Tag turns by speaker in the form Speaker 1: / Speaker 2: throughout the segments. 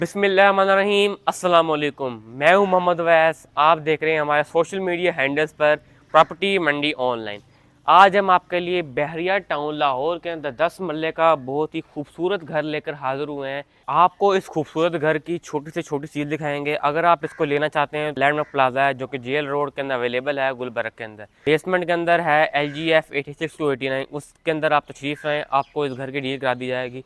Speaker 1: बिस्मिल्लाहिर्रहमानिर्रहीम अस्सलाम वालेकुम। मैं हूं मोहम्मद वैस। आप देख रहे हैं हमारे सोशल मीडिया हैंडल्स पर प्रॉपर्टी मंडी ऑनलाइन। आज हम आपके लिए बहरिया टाउन लाहौर के अंदर 10 मरले का बहुत ही खूबसूरत घर लेकर हाजिर हुए हैं। आपको इस खूबसूरत घर की छोटी से छोटी चीज़ दिखाएंगे। अगर आप इसको लेना चाहते हैं, लैंडमार्क प्लाजा है जो कि जेल रोड के अंदर अवेलेबल है, गुलबर्ग के अंदर बेसमेंट के अंदर है। LGF 86 to 89 उसके अंदर आप तशरीफ़ आएँ, आपको इस घर की डील करा दी जाएगी।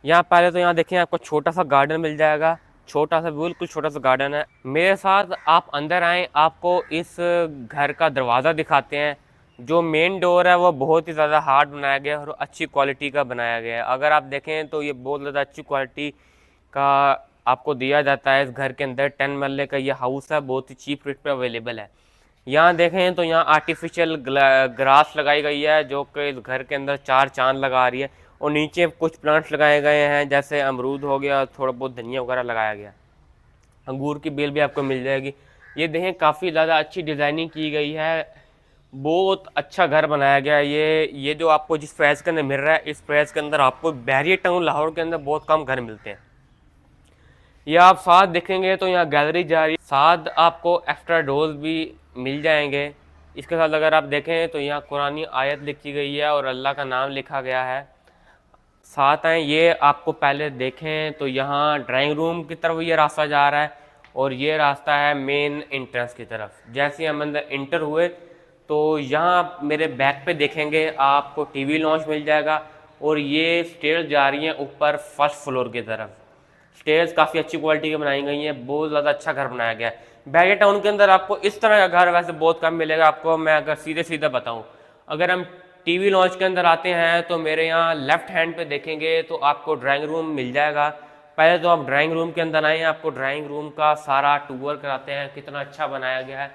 Speaker 1: यहाँ पहले तो यहाँ देखें, आपको छोटा सा गार्डन मिल जाएगा। छोटा सा, बिल्कुल छोटा सा गार्डन है। मेरे साथ आप अंदर आएँ, आपको इस घर का दरवाज़ा दिखाते हैं। जो मेन डोर है वो बहुत ही ज़्यादा हार्ड बनाया गया है और अच्छी क्वालिटी का बनाया गया है। अगर आप देखें तो ये बहुत ज़्यादा अच्छी क्वालिटी का आपको दिया जाता है। इस घर के अंदर 10 मरले का ये हाउस है, बहुत ही चीप रेट पे अवेलेबल है। यहाँ देखें तो यहाँ आर्टिफिशियल ग्रास लगाई गई है जो कि इस घर के अंदर चार चांद लगा रही है। और नीचे कुछ प्लांट्स लगाए गए हैं, जैसे अमरूद हो गया, थोड़ा बहुत धनिया वगैरह लगाया गया। अंगूर की बेल भी आपको मिल जाएगी। ये देखें, काफ़ी ज़्यादा अच्छी डिज़ाइनिंग की गई है। बहुत अच्छा घर बनाया गया है। ये जो आपको जिस प्राइस के अंदर मिल रहा है, इस प्राइस के अंदर आपको बहरिया टाउन लाहौर के अंदर बहुत कम घर मिलते हैं। ये आप साथ देखेंगे तो यहाँ गैलरी जा रही है, साथ आपको एक्स्ट्रा डोर्स भी मिल जाएंगे। इसके साथ अगर आप देखें तो यहाँ कुरानी आयत लिखी गई है और अल्लाह का नाम लिखा गया है। साथ हैं, ये आपको पहले देखें तो यहाँ ड्राइंग रूम की तरफ ये रास्ता जा रहा है और ये रास्ता है मेन एंट्रेंस की तरफ। जैसे हम अंदर इंटर हुए तो यहाँ मेरे बैक पे देखेंगे आपको टीवी लॉन्च मिल जाएगा और ये स्टेयर जा रही हैं ऊपर फर्स्ट फ्लोर की तरफ। स्टेयर्स काफ़ी अच्छी क्वालिटी की बनाई गई हैं, बहुत ज़्यादा अच्छा घर बनाया गया है। बहरिया टाउन के अंदर आपको इस तरह का घर वैसे बहुत कम मिलेगा। आपको मैं अगर सीधे सीधे बताऊं, अगर हम टीवी लॉन्च के अंदर आते हैं तो मेरे यहाँ लेफ्ट हैंड पे देखेंगे तो आपको ड्राइंग रूम मिल जाएगा। पहले तो आप ड्राइंग रूम के अंदर आए, आपको ड्राइंग रूम का सारा टूर कराते हैं, कितना अच्छा बनाया गया है।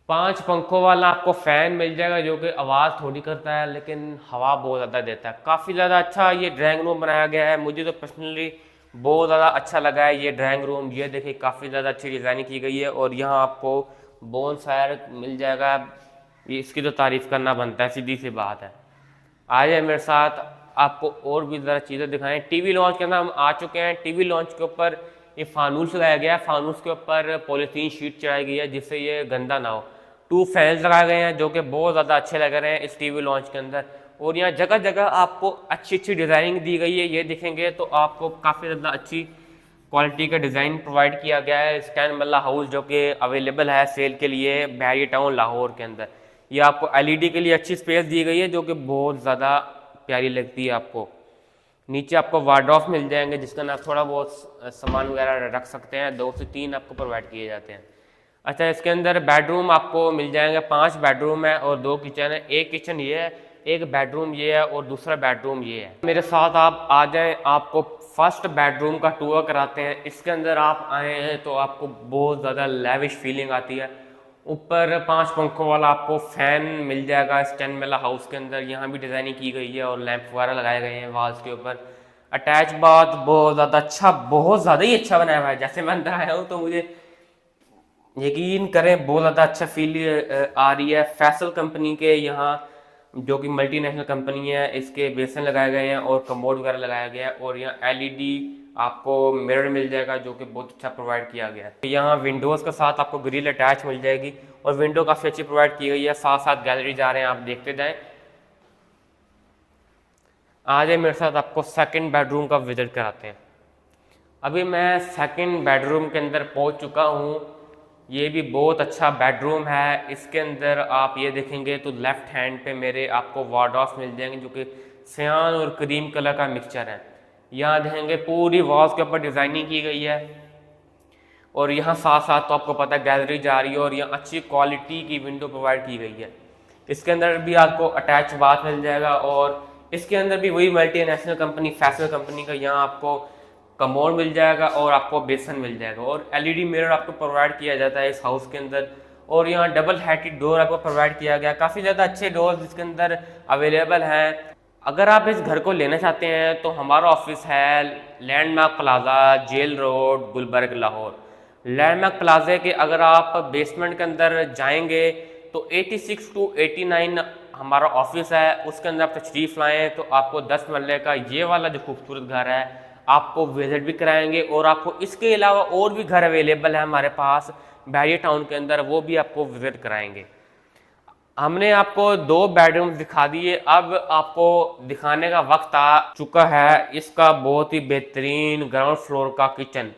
Speaker 1: 5 पंखों वाला आपको फ़ैन मिल जाएगा जो कि आवाज़ थोड़ी करता है लेकिन हवा बहुत ज़्यादा देता है। काफ़ी ज़्यादा अच्छा ये ड्राइंग रूम बनाया गया है। मुझे तो पर्सनली बहुत ज़्यादा अच्छा लगा है ये ड्राइंग रूम। ये देखिए, काफ़ी ज़्यादा अच्छी डिज़ाइनिंग की गई है और यहाँ आपको बोनसायर मिल जाएगा। ये इसकी तो तारीफ़ करना बनता है, सीधी सी बात है। आ जाए मेरे साथ, आपको और भी ज़रा चीज़ें दिखाएं। टीवी लॉन्च के अंदर हम आ चुके हैं। टीवी लॉन्च के ऊपर ये फानूस लगाया गया है, फानूस के ऊपर पॉलीथीन शीट चढ़ाई गई है जिससे ये गंदा ना हो। 2 फैंस लगाए गए हैं जो कि बहुत ज़्यादा अच्छे लग रहे हैं इस टीवी लॉन्च के अंदर। और यहाँ जगह जगह आपको अच्छी अच्छी डिज़ाइनिंग दी गई है। ये दिखेंगे तो आपको काफ़ी ज़्यादा अच्छी क्वालिटी का डिज़ाइन प्रोवाइड किया गया है। स्टैंड मल्ला हाउस जो कि अवेलेबल है सेल के लिए बहरिया टाउन लाहौर के अंदर। ये आपको LED के लिए अच्छी स्पेस दी गई है जो कि बहुत ज़्यादा प्यारी लगती है आपको। नीचे आपको वार्डरोब मिल जाएंगे जिसका आप थोड़ा बहुत सामान वगैरह रख सकते हैं। 2 से 3 आपको प्रोवाइड किए जाते हैं। अच्छा, इसके अंदर बेडरूम आपको मिल जाएंगे। 5 बेडरूम है और 2 किचन है। एक किचन ये है, एक बेडरूम ये है और दूसरा बेडरूम ये है। मेरे साथ आप आ जाएं, आपको फर्स्ट बेडरूम का टूर कराते हैं। इसके अंदर आप आए हैं तो आपको बहुत ज़्यादा लेविश फीलिंग आती है। ऊपर 5 पंखों वाला आपको फ़ैन मिल जाएगा स्टैंड मेला हाउस के अंदर। यहाँ भी डिज़ाइनिंग की गई है और लैंप वगैरह लगाए गए हैं वाल्स के ऊपर। अटैच बाथ बहुत ज़्यादा अच्छा, बहुत ज़्यादा ही अच्छा बनाया हुआ है। जैसे मैं अंदर आया हूँ तो मुझे यकीन करें बहुत ज़्यादा अच्छा फील आ रही है। फैसल कंपनी के यहाँ जो कि मल्टीनेशनल कंपनी है, इसके बेसन लगाए गए हैं और कमोड वगैरह लगाया गया है। और यहाँ LED आपको मिरर मिल जाएगा जो कि बहुत अच्छा प्रोवाइड किया गया है। यहाँ विंडोज़ के साथ आपको ग्रिल अटैच मिल जाएगी और विंडो काफ़ी अच्छी प्रोवाइड की गई है। साथ साथ गैलरी जा रहे हैं, आप देखते जाएँ। आ जाए मेरे साथ, आपको सेकंड बेडरूम का विजिट कराते हैं। अभी मैं सेकंड बेडरूम के अंदर पहुंच चुका हूं। ये भी बहुत अच्छा बेडरूम है। इसके अंदर आप ये देखेंगे तो लेफ्ट हैंड पे मेरे आपको वार्डरोब मिल जाएंगे जो कि सियान और क्रीम कलर का मिक्सचर है। यहाँ देखेंगे पूरी वॉल्स के ऊपर डिज़ाइनिंग की गई है और यहाँ साथ साथ तो आपको पता है गैलरी जा रही है और यहाँ अच्छी क्वालिटी की विंडो प्रोवाइड की गई है। इसके अंदर भी आपको अटैच बाथ मिल जाएगा और इसके अंदर भी वही मल्टीनेशनल कंपनी फैसल कंपनी का यहाँ आपको कमोड मिल जाएगा और आपको बेसन मिल जाएगा और LED मिरर आपको प्रोवाइड किया जाता है इस हाउस के अंदर। और यहाँ डबल हेडेड डोर आपको प्रोवाइड किया गया। काफ़ी ज़्यादा अच्छे डोर इसके अंदर अवेलेबल हैं। अगर आप इस घर को लेना चाहते हैं तो हमारा ऑफिस है landmark plaza, jail road, Gulberg, Lahore. Landmark प्लाजे के अगर आप बेसमेंट के अंदर जाएंगे तो 86 to 89 हमारा ऑफिस है। उसके अंदर आप तशरीफ़ लाएँ तो आपको 10 मरले का ये वाला जो खूबसूरत घर है आपको विजिट भी कराएंगे और आपको इसके अलावा और भी घर अवेलेबल है हमारे पास बहरिया टाउन के अंदर, वो भी आपको विजिट कराएंगे। हमने आपको 2 बेडरूम दिखा दिए, अब आपको दिखाने का वक्त आ चुका है इसका बहुत ही बेहतरीन ग्राउंड फ्लोर का किचन।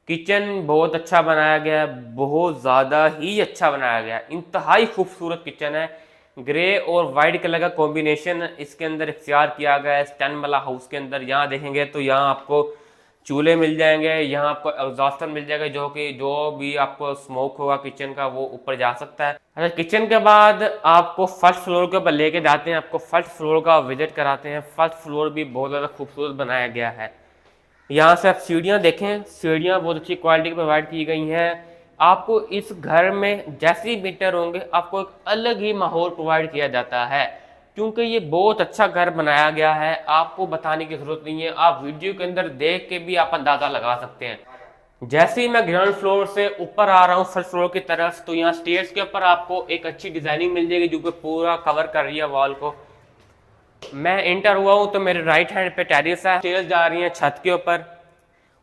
Speaker 1: किचन बहुत अच्छा बनाया गया है, बहुत ज़्यादा ही अच्छा बनाया गया है, इंतहाई खूबसूरत किचन है। ग्रे और वाइट कलर का कॉम्बिनेशन इसके अंदर इख्तियार किया गया है स्टैंड वाला हाउस के अंदर। यहाँ देखेंगे तो यहाँ आपको चूल्हे मिल जाएंगे, यहाँ आपको एग्जॉस्टर मिल जाएगा जो भी आपको स्मोक होगा किचन का वो ऊपर जा सकता है। अच्छा, किचन के बाद आपको फर्स्ट फ्लोर के ऊपर लेके जाते हैं, आपको फर्स्ट फ्लोर का विजिट कराते हैं। फर्स्ट फ्लोर भी बहुत ज़्यादा खूबसूरत बनाया गया है। यहाँ से आप सीढ़ियाँ देखें, सीढ़ियाँ बहुत अच्छी क्वालिटी की प्रोवाइड की गई हैं। आपको इस घर में जैसे ही मीटर होंगे आपको एक अलग ही माहौल प्रोवाइड किया जाता है, क्योंकि ये बहुत अच्छा घर बनाया गया है। आपको बताने की जरूरत नहीं है, आप वीडियो के अंदर देख के भी आप अंदाजा लगा सकते हैं। जैसे ही मैं ग्राउंड फ्लोर से ऊपर आ रहा हूँ फर्स्ट फ्लोर की तरफ, तो यहाँ स्टेयर्स के ऊपर आपको एक अच्छी डिजाइनिंग मिल जाएगी जो कि पूरा कवर कर रही है वॉल को। मैं एंटर हुआ हूँ तो मेरे राइट हैंड पे टेरेस है, स्टेयर्स जा रही हैं छत के ऊपर,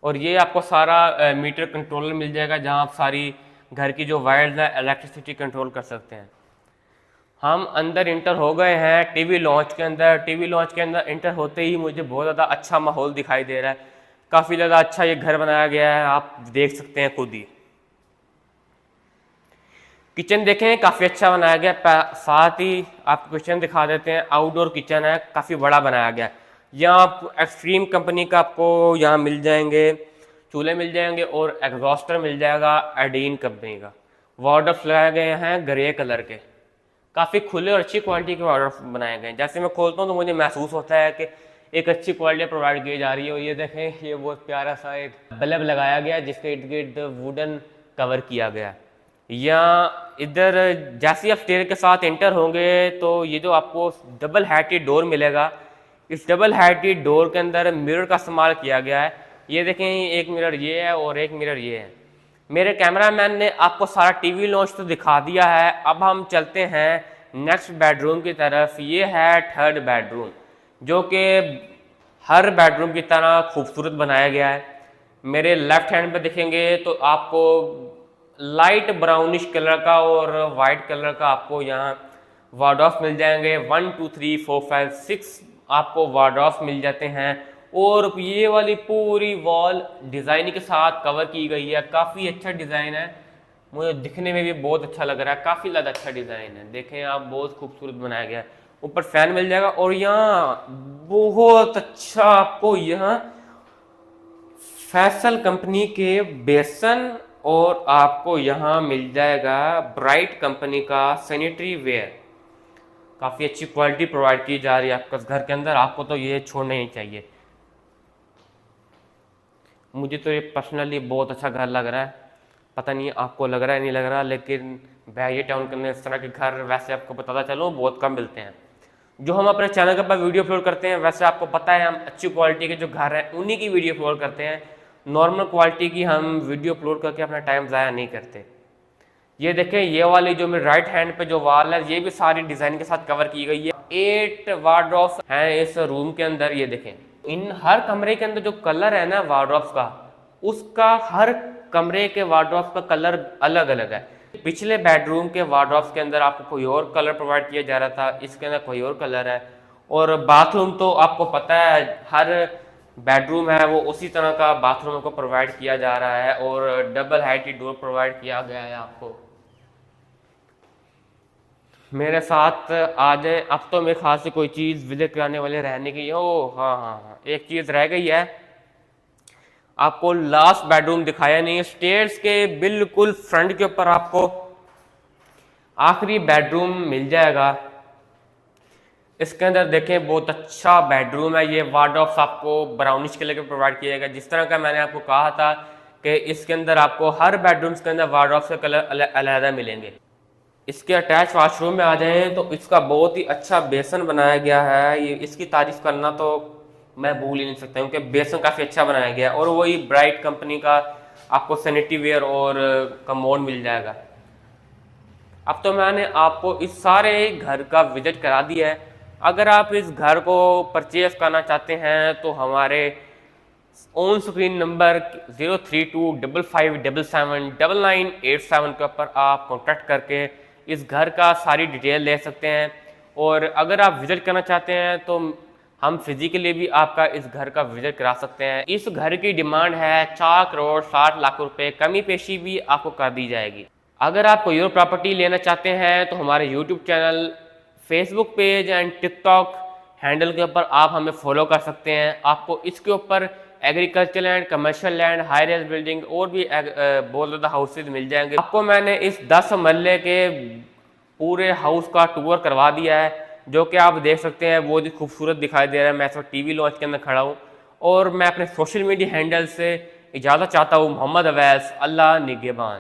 Speaker 1: और ये आपको सारा मीटर कंट्रोलर मिल जाएगा जहाँ आप सारी घर की जो वायर्स है इलेक्ट्रिसिटी कंट्रोल कर सकते हैं। हम अंदर इंटर हो गए हैं टीवी लॉन्च के अंदर। टीवी लॉन्च के अंदर इंटर होते ही मुझे बहुत ज़्यादा अच्छा माहौल दिखाई दे रहा है, काफ़ी ज़्यादा अच्छा ये घर बनाया गया है, आप देख सकते हैं खुद ही। किचन देखें काफ़ी अच्छा बनाया गया, साथ ही आपको किचन दिखा देते हैं। आउटडोर किचन है, काफ़ी बड़ा बनाया गया है। यहाँ आपको एक्सट्रीम कंपनी का आपको यहाँ मिल जाएंगे, चूल्हे मिल जाएंगे और एग्जॉस्टर मिल जाएगा एडीन कंपनी का। वार्डरोब्स लगाए गए हैं ग्रे कलर के, काफ़ी खुले और अच्छी क्वालिटी के वार्डरोब्स बनाए गए हैं। जैसे मैं खोलता हूँ तो मुझे महसूस होता है कि एक अच्छी क्वालिटी प्रोवाइड की जा रही है। और ये देखें, ये बहुत प्यारा सा एक बल्ब लगाया गया है जिसके इर्द गिर्द वुडन कवर किया गया है। या इधर जैसे आप स्टेयर के साथ एंटर होंगे तो ये जो आपको डबल हाइटेड डोर मिलेगा, इस डबल हाइटेड डोर के अंदर मिरर का इस्तेमाल किया गया है। ये देखें, एक मिरर ये है और एक मिरर ये है। मेरे कैमरामैन ने आपको सारा टीवी लॉन्च तो दिखा दिया है, अब हम चलते हैं नेक्स्ट बेडरूम की तरफ। ये है थर्ड बेडरूम, जो कि हर बेडरूम की तरह खूबसूरत बनाया गया है। मेरे लेफ्ट हैंड पे देखेंगे तो आपको लाइट ब्राउनिश कलर का और वाइट कलर का आपको यहाँ वार्डरोब्स मिल जाएंगे। 1 2 3 4 5 6 आपको वार्डरोब्स मिल जाते हैं। और ये वाली पूरी वॉल डिज़ाइन के साथ कवर की गई है, काफ़ी अच्छा डिज़ाइन है, मुझे दिखने में भी बहुत अच्छा लग रहा है, काफ़ी ज़्यादा अच्छा डिज़ाइन है। देखें आप, बहुत खूबसूरत बनाया गया है। ऊपर फैन मिल जाएगा और यहाँ बहुत अच्छा आपको यहाँ फैसल कंपनी के बेसन और आपको यहाँ मिल जाएगा ब्राइट कंपनी का सैनिटरी वेयर। काफ़ी अच्छी क्वालिटी प्रोवाइड की जा रही है आपके घर के अंदर, आपको तो ये छोड़ना ही चाहिए। मुझे तो ये पर्सनली बहुत अच्छा घर लग रहा है, पता नहीं आपको लग रहा है नहीं लग रहा, लेकिन बहरिया टाउन के अंदर इस तरह के घर वैसे आपको बताता चलो बहुत कम मिलते हैं। जो हम अपने चैनल के ऊपर वीडियो अपलोड करते हैं, वैसे आपको पता है हम अच्छी क्वालिटी के जो घर हैं उन्हीं की वीडियो अपलोड करते हैं, नॉर्मल क्वालिटी की हम वीडियो अपलोड करके अपना टाइम ज़ाया नहीं करते। ये देखें, ये वाली जो मेरे राइट हैंड पे जो वॉल है ये भी सारी डिज़ाइन के साथ कवर की गई है। 8 वार्डरोब्स हैं इस रूम के अंदर। ये देखें, इन हर कमरे के अंदर जो कलर है ना वार्डरोब्स का, उसका हर कमरे के वार्डरोब्स का कलर अलग अलग है। पिछले बेडरूम के वार्डरोब्स के अंदर आपको कोई और कलर प्रोवाइड किया जा रहा था, इसके अंदर कोई और कलर है। और बाथरूम तो आपको पता है हर बेडरूम है वो उसी तरह का बाथरूम को प्रोवाइड किया जा रहा है, और डबल हाइटेड डोर प्रोवाइड किया गया है आपको। मेरे साथ आ जाए, अब तो मेरे ख्याल से कोई चीज़ विजिट कराने वाले रहने की। ओ हाँ हाँ हाँ, एक चीज़ रह गई है, आपको लास्ट बेडरूम दिखाया नहीं है। स्टेयर्स के बिल्कुल फ्रंट के ऊपर आपको आखिरी बेडरूम मिल जाएगा। इसके अंदर देखें, बहुत अच्छा बेडरूम है। ये वार्डरोब्स आपको ब्राउनिश कलर के प्रोवाइड किया जाएगा, जिस तरह का मैंने आपको कहा था कि इसके अंदर आपको हर बेडरूम्स के अंदर वार्डरोब्स के कलर अलग मिलेंगे। इसके अटैच वॉशरूम में आ जाएं तो इसका बहुत ही अच्छा बेसन बनाया गया है। ये इसकी तारीफ करना तो मैं भूल ही नहीं सकता, क्योंकि बेसन काफ़ी अच्छा बनाया गया है। और वही ब्राइट कंपनी का आपको सैनिटरी वेयर और कमोड मिल जाएगा। अब तो मैंने आपको इस सारे घर का विजिट करा दिया है। अगर आप इस घर को परचेज करना चाहते हैं तो हमारे ऑन स्क्रीन नंबर 0325577997 के ऊपर आप कॉन्टैक्ट करके इस घर का सारी डिटेल ले सकते हैं। और अगर आप विज़िट करना चाहते हैं तो हम फिजिकली भी आपका इस घर का विज़िट करा सकते हैं। इस घर की डिमांड है 4 करोड़ 60 लाख रुपए, कमी पेशी भी आपको कर दी जाएगी। अगर आप कोई और प्रॉपर्टी लेना चाहते हैं तो हमारे YouTube channel, Facebook page and TikTok handle के ऊपर आप हमें फॉलो कर सकते हैं। आपको इसके ऊपर agriculture land, commercial land, high rise building और भी बहुत ज़्यादा हाउसेज मिल जाएंगे। आपको मैंने इस 10 मरले के पूरे हाउस का टूर करवा दिया है, जो कि आप देख सकते हैं बहुत ही खूबसूरत दिखाई दे रहा है। मैं इस वक्त टीवी लॉन्च के अंदर खड़ा हूँ और मैं अपने सोशल मीडिया हैंडल से इजाज़त चाहता हूँ। मोहम्मद अवैस, अल्लाह निगहबान।